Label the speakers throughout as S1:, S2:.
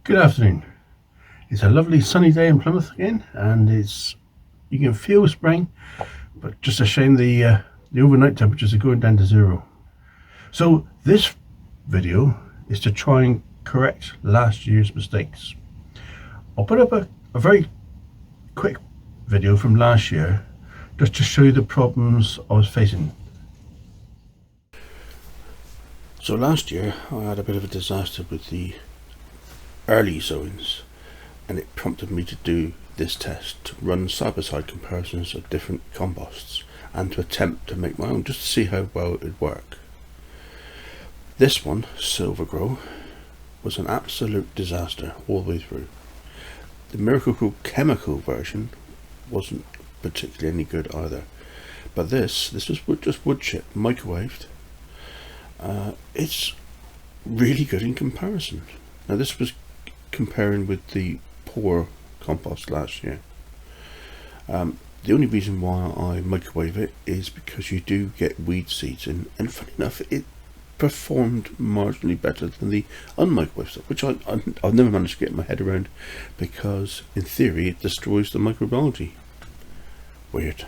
S1: Good afternoon. It's a lovely sunny day in Plymouth again, and you can feel spring, but just a shame the overnight temperatures are going down to zero. So this video is to try and correct last year's mistakes. I'll put up a very quick video from last year just to show you the problems I was facing. So last year I had a bit of a disaster with the early sowings, and it prompted me to do this test, to run side-by-side comparisons of different composts and to attempt to make my own, just to see how well it would work. This one, Silver Grow, was an absolute disaster all the way through. The Miracle Grow chemical version wasn't particularly any good either, but this was just wood chip, microwaved. It's really good in comparison. Now this was comparing with the poor compost last year. The only reason why I microwave it is because you do get weed seeds in, and funny enough it performed marginally better than the unmicrowaved stuff, which I've never managed to get my head around, because in theory it destroys the microbiology. Weird.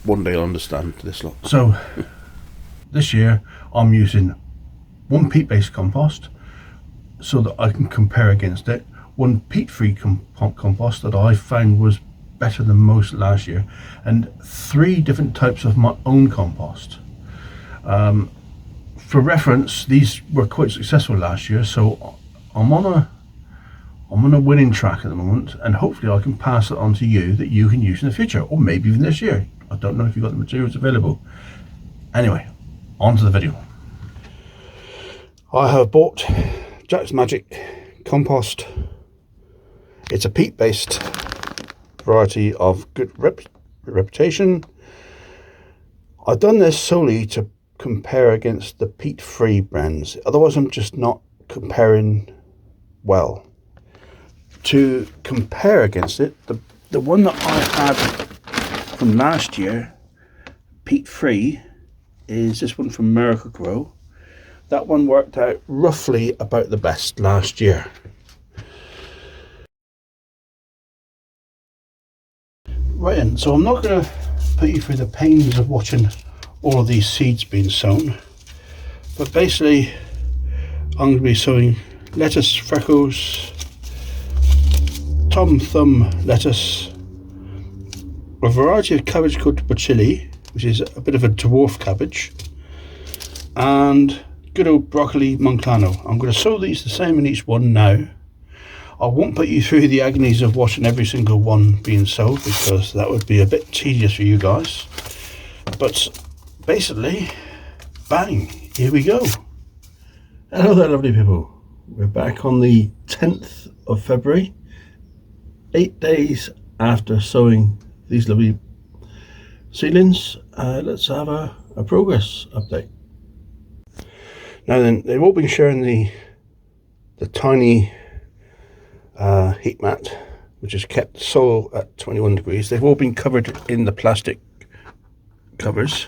S1: One day I'll understand this lot. So this year I'm using one peat based compost so that I can compare against it, one peat free compost that I found was better than most last year, and 3 different types of my own compost. For reference, these were quite successful last year, so I'm on a winning track at the moment, and hopefully I can pass it on to you that you can use in the future, or maybe even this year. I don't know if you've got the materials available. Anyway, on to the video. I have bought Jack's Magic compost. It's a peat based variety of good reputation. I've done this solely to compare against the peat free brands, otherwise I'm just not comparing well. To compare against it, the one that I had from last year, peat free, is this one from Miracle Grow. That one worked out roughly about the best last year. Right then, so I'm not going to put you through the pains of watching all of these seeds being sown, but basically I'm going to be sowing lettuce freckles, Tom Thumb lettuce, a variety of cabbage called bacilli, which is a bit of a dwarf cabbage, and good old broccoli montano. I'm going to sow these the same in each one now. I won't put you through the agonies of watching every single one being sowed, because that would be a bit tedious for you guys. But basically, bang, here we go. Hello there, lovely people. We're back on the 10th of February, 8 days after sowing these lovely seedlings. Let's have a progress update. Now then, they've all been sharing the tiny heat mat, which has kept the soil at 21 degrees. They've all been covered in the plastic covers,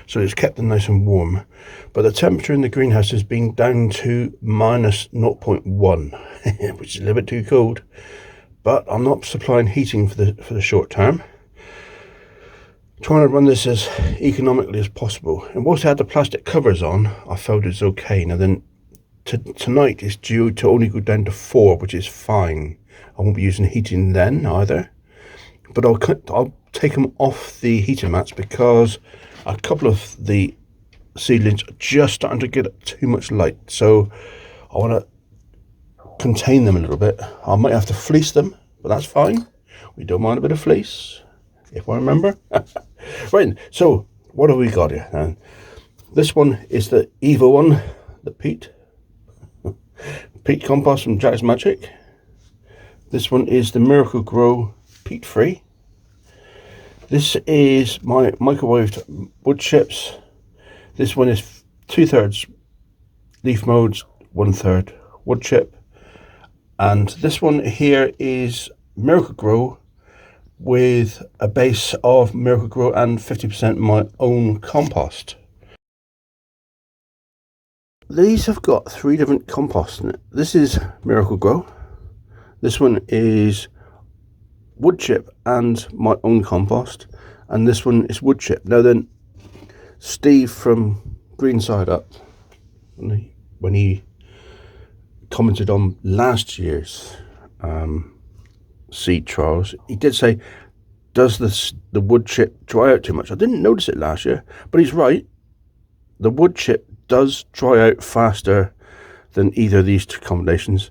S1: so it's kept them nice and warm. But the temperature in the greenhouse has been down to minus 0.1, which is a little bit too cold. But I'm not supplying heating for the short term. Trying to run this as economically as possible, and once I had the plastic covers on, I felt it's okay. Now then, tonight is due to only go down to 4, which is fine. I won't be using heating then either, but I'll take them off the heating mats because a couple of the seedlings are just starting to get too much light, so I want to contain them a little bit. I might have to fleece them, but that's fine. We don't mind a bit of fleece, if I remember. Right, so what have we got here? Now, this one is the Evo one, the peat compost from Jack's Magic. This one is the Miracle Grow peat free. This is my microwaved wood chips. This one is 2/3 leaf modes, 1/3 wood chip. And this one here is Miracle Grow with a base of Miracle Grow and 50% my own compost. These have got 3 different composts in it. This is Miracle Grow. This one is wood chip and my own compost. And this one is wood chip. Now then, Steve from Green Side Up, when he commented on last year's seed trials, he did say, does the wood chip dry out too much? I didn't notice it last year, but he's right. The wood chip does dry out faster than either of these two combinations.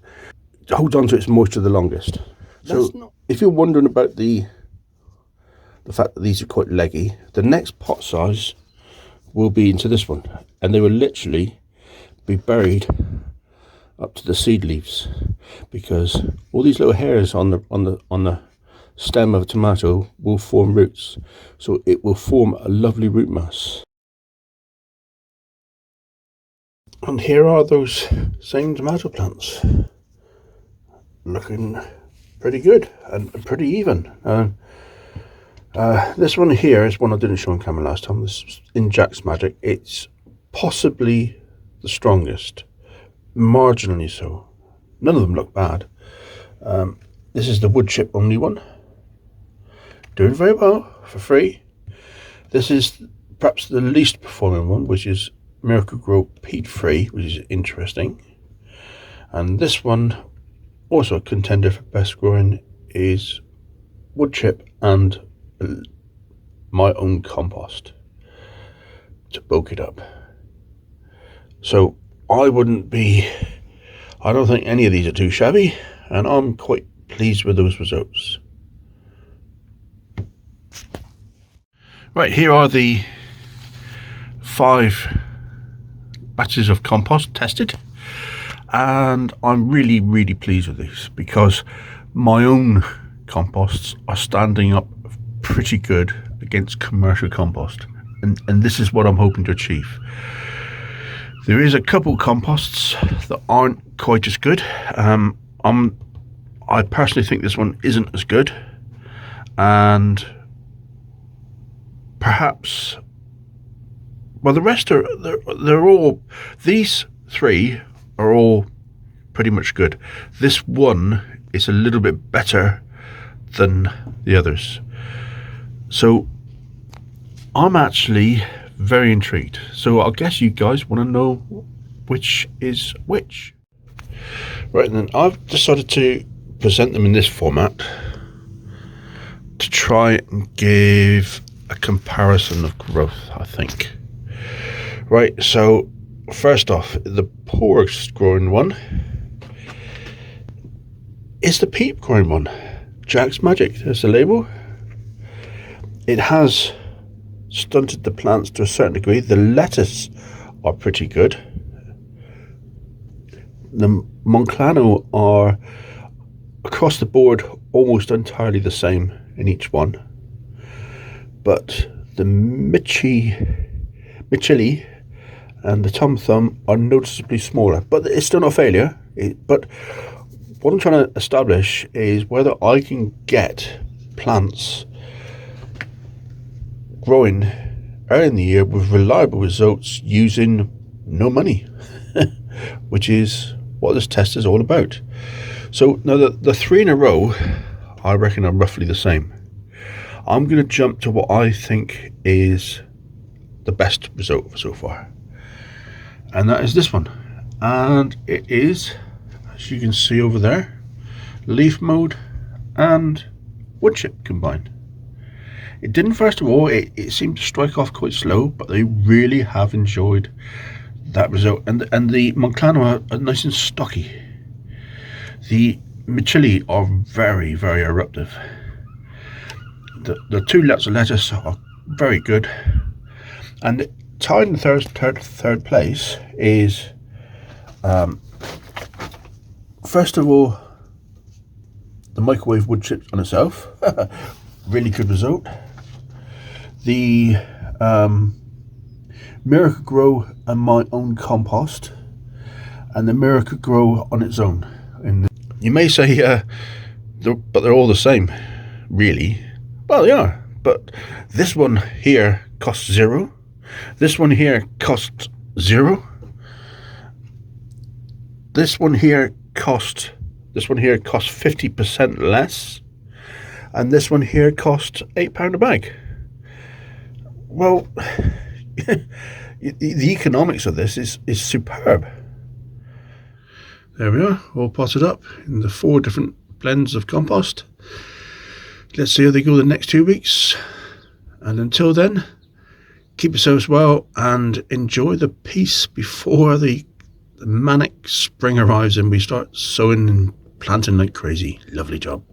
S1: It holds on to its moisture the longest. So if you're wondering about the fact that these are quite leggy, the next pot size will be into this one, and they will literally be buried up to the seed leaves, because all these little hairs on the stem of a tomato will form roots, so it will form a lovely root mass. And here are those same tomato plants, looking pretty good and pretty even. This one here is one I didn't show on camera last time. This is in Jack's Magic. It's possibly the strongest, marginally so. None of them look bad. This is the wood chip only one, doing very well for free. This is perhaps the least performing one, which is Miracle Grow Peat Free, which is interesting. And this one, also a contender for best growing, is wood chip and my own compost to bulk it up. So I don't think any of these are too shabby, and I'm quite pleased with those results. Right, here are the 5 batches of compost tested, and I'm really pleased with these, because my own composts are standing up pretty good against commercial compost, and this is what I'm hoping to achieve. There is a couple composts that aren't quite as good. I personally think this one isn't as good, and perhaps, well, the rest are, they're all, these 3 are all pretty much good. This one is a little bit better than the others. So I'm actually very intrigued. So I guess you guys want to know which is which. Right, and then I've decided to present them in this format to try and give a comparison of growth, I think. Right, so first off, the poorest growing one is the Peat growing one. Jack's Magic, there's the label. It has stunted the plants to a certain degree. The lettuce are pretty good. The Monclano are across the board almost entirely the same in each one, but the Michili and the Tom Thumb are noticeably smaller, but it's still not a failure. But what I'm trying to establish is whether I can get plants growing early in the year with reliable results using no money, which is what this test is all about. So now the 3 in a row, I reckon, are roughly the same. I'm going to jump to what I think is the best result so far, and that is this one. And it is, as you can see over there, leaf mode and wood chip combined. It didn't, first of all, it seemed to strike off quite slow, but they really have enjoyed that result. And the Monclano are nice and stocky. The Michili are very eruptive. The 2 lots of lettuce are very good. And tied in third place is, first of all, the microwave wood chips on itself. Really good result. The Miracle Grow and my own compost, and the Miracle Grow on its own. You may say, but they're all the same, really. Well, they are, but this one here costs 0. This one here costs 0. this one here cost 50% less, and this one here cost £8 a bag. Well, the economics of this is superb. There we are, all potted up in the 4 different blends of compost. Let's see how they go the next 2 weeks. And until then, keep yourselves well and enjoy the peace before the manic spring arrives and we start sowing and planting like crazy. Lovely job.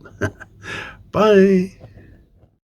S1: Bye.